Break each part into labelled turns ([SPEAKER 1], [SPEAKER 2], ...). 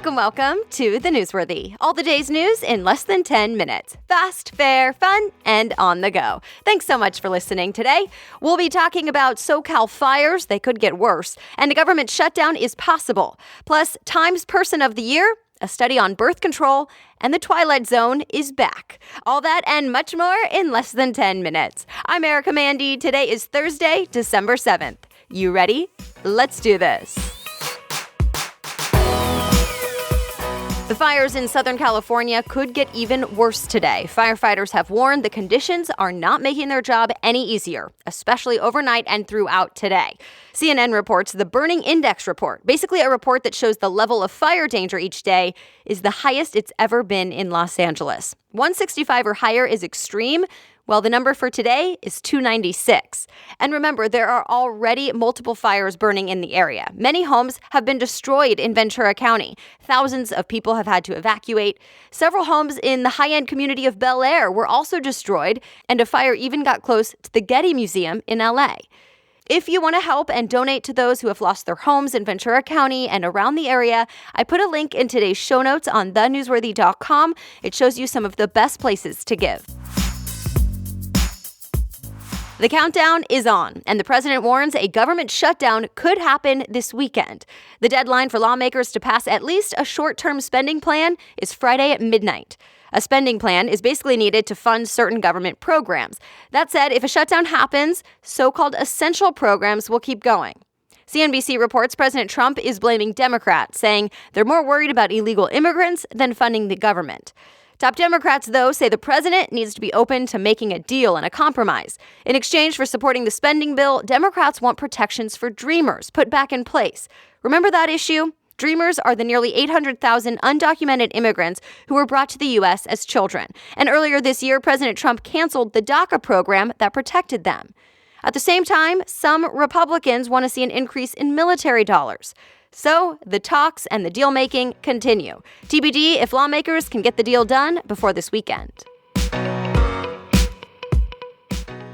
[SPEAKER 1] Welcome to The Newsworthy. All the day's news in less than 10 minutes. Fast, fair, fun, and on the go. Thanks so much for listening today. We'll be talking about SoCal Fires. They could get worse. And a government shutdown is possible. Plus, Times Person of the Year, a study on birth control, and the Twilight Zone is back. All that and much more in less than 10 minutes. I'm Erica Mandy. Today is Thursday, December 7th. You ready? Let's do this. The fires in Southern California could get even worse today. Firefighters have warned the conditions are not making their job any easier, especially overnight and throughout today. CNN reports the Burning Index report, basically a report that shows the level of fire danger each day, is the highest it's ever been in Los Angeles. 165 or higher is extreme. Well, the number for today is 296. And remember, there are already multiple fires burning in the area. Many homes have been destroyed in Ventura County. Thousands of people have had to evacuate. Several homes in the high-end community of Bel Air were also destroyed, and a fire even got close to the Getty Museum in LA. If you want to help and donate to those who have lost their homes in Ventura County and around the area, I put a link in today's show notes on thenewsworthy.com. It shows you some of the best places to give. The countdown is on, and the president warns a government shutdown could happen this weekend. The deadline for lawmakers to pass at least a short-term spending plan is Friday at midnight. A spending plan is basically needed to fund certain government programs. That said, if a shutdown happens, so-called essential programs will keep going. CNBC reports President Trump is blaming Democrats, saying they're more worried about illegal immigrants than funding the government. Top Democrats, though, say the president needs to be open to making a deal and a compromise. In exchange for supporting the spending bill, Democrats want protections for Dreamers put back in place. Remember that issue? Dreamers are the nearly 800,000 undocumented immigrants who were brought to the U.S. as children. And earlier this year, President Trump canceled the DACA program that protected them. At the same time, some Republicans want to see an increase in military dollars. So, the talks and the deal-making continue. TBD if lawmakers can get the deal done before this weekend.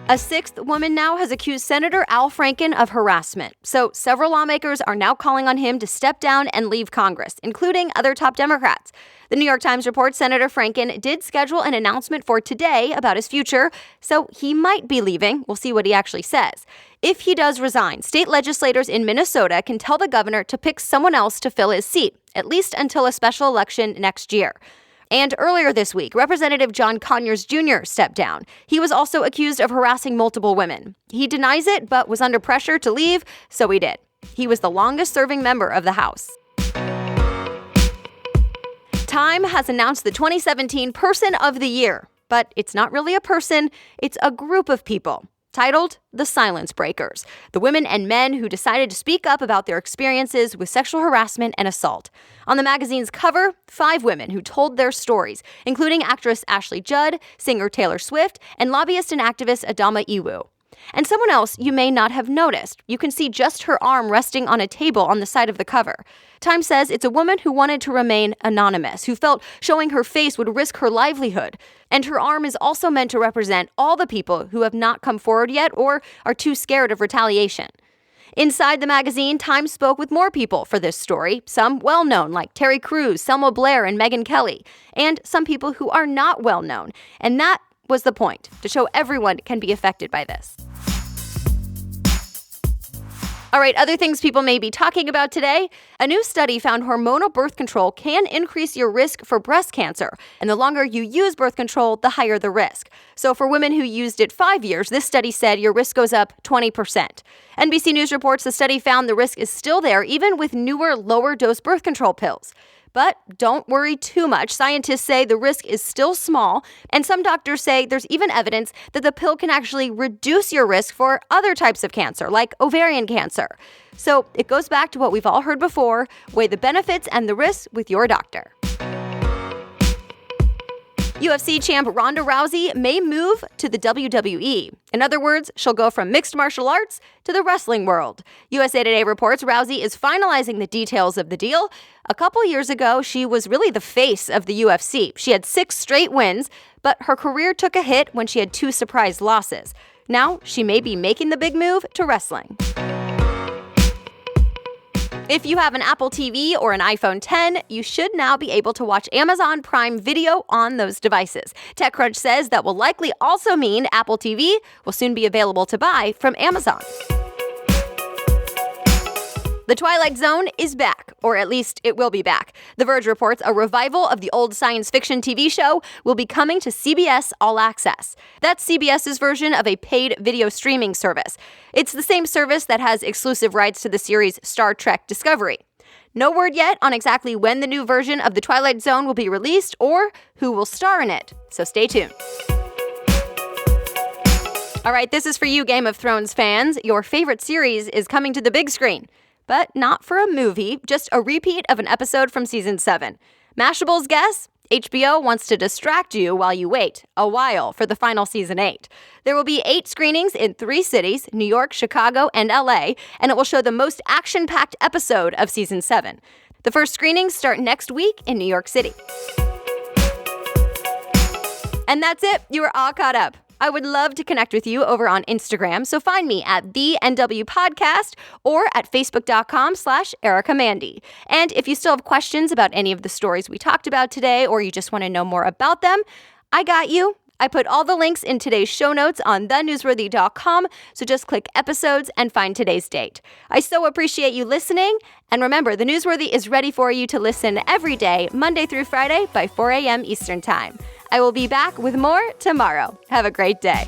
[SPEAKER 1] A sixth woman now has accused Senator Al Franken of harassment. So, several lawmakers are now calling on him to step down and leave Congress, including other top Democrats. The New York Times reports Senator Franken did schedule an announcement for today about his future, so he might be leaving. We'll see what he actually says. If he does resign, state legislators in Minnesota can tell the governor to pick someone else to fill his seat, at least until a special election next year. And earlier this week, Representative John Conyers Jr. stepped down. He was also accused of harassing multiple women. He denies it, but was under pressure to leave, so he did. He was the longest-serving member of the House. Time has announced the 2017 Person of the Year, but it's not really a person, it's a group of people. Titled The Silence Breakers, the women and men who decided to speak up about their experiences with sexual harassment and assault. On the magazine's cover, 5 women who told their stories, including actress Ashley Judd, singer Taylor Swift, and lobbyist and activist Adama Iwu. And someone else you may not have noticed. You can see just her arm resting on a table on the side of the cover. Time says it's a woman who wanted to remain anonymous, who felt showing her face would risk her livelihood. And her arm is also meant to represent all the people who have not come forward yet or are too scared of retaliation. Inside the magazine, Time spoke with more people for this story, some well-known like Terry Crews, Selma Blair, and Megyn Kelly, and some people who are not well-known. And that was the point, to show everyone can be affected by this. All right, other things people may be talking about today. A new study found hormonal birth control can increase your risk for breast cancer. And the longer you use birth control, the higher the risk. So for women who used it 5 years, this study said your risk goes up 20%. NBC News reports the study found the risk is still there, even with newer, lower-dose birth control pills. But don't worry too much. Scientists say the risk is still small, and some doctors say there's even evidence that the pill can actually reduce your risk for other types of cancer, like ovarian cancer. So it goes back to what we've all heard before: weigh the benefits and the risks with your doctor. UFC champ Ronda Rousey may move to the WWE. In other words, she'll go from mixed martial arts to the wrestling world. USA Today reports Rousey is finalizing the details of the deal. A couple years ago, she was really the face of the UFC. She had 6 straight wins, but her career took a hit when she had 2 surprise losses. Now, she may be making the big move to wrestling. If you have an Apple TV or an iPhone 10, you should now be able to watch Amazon Prime Video on those devices. TechCrunch says that will likely also mean Apple TV will soon be available to buy from Amazon. The Twilight Zone is back, or at least it will be back. The Verge reports a revival of the old science fiction TV show will be coming to CBS All Access. That's CBS's version of a paid video streaming service. It's the same service that has exclusive rights to the series Star Trek Discovery. No word yet on exactly when the new version of The Twilight Zone will be released or who will star in it, so stay tuned. All right, this is for you, Game of Thrones fans. Your favorite series is coming to the big screen. But not for a movie, just a repeat of an episode from Season 7. Mashable's guess? HBO wants to distract you while you wait a while for the final Season 8. There will be 8 screenings in 3 cities, New York, Chicago, and LA, and it will show the most action-packed episode of Season 7. The first screenings start next week in New York City. And that's it. You are all caught up. I would love to connect with you over on Instagram, so find me at the NW Podcast or at facebook.com/Erica Mandy. And if you still have questions about any of the stories we talked about today, or you just want to know more about them, I got you. I put all the links in today's show notes on thenewsworthy.com, so just click episodes and find today's date. I so appreciate you listening, and remember, The Newsworthy is ready for you to listen every day, Monday through Friday by 4 a.m. Eastern Time. I will be back with more tomorrow. Have a great day.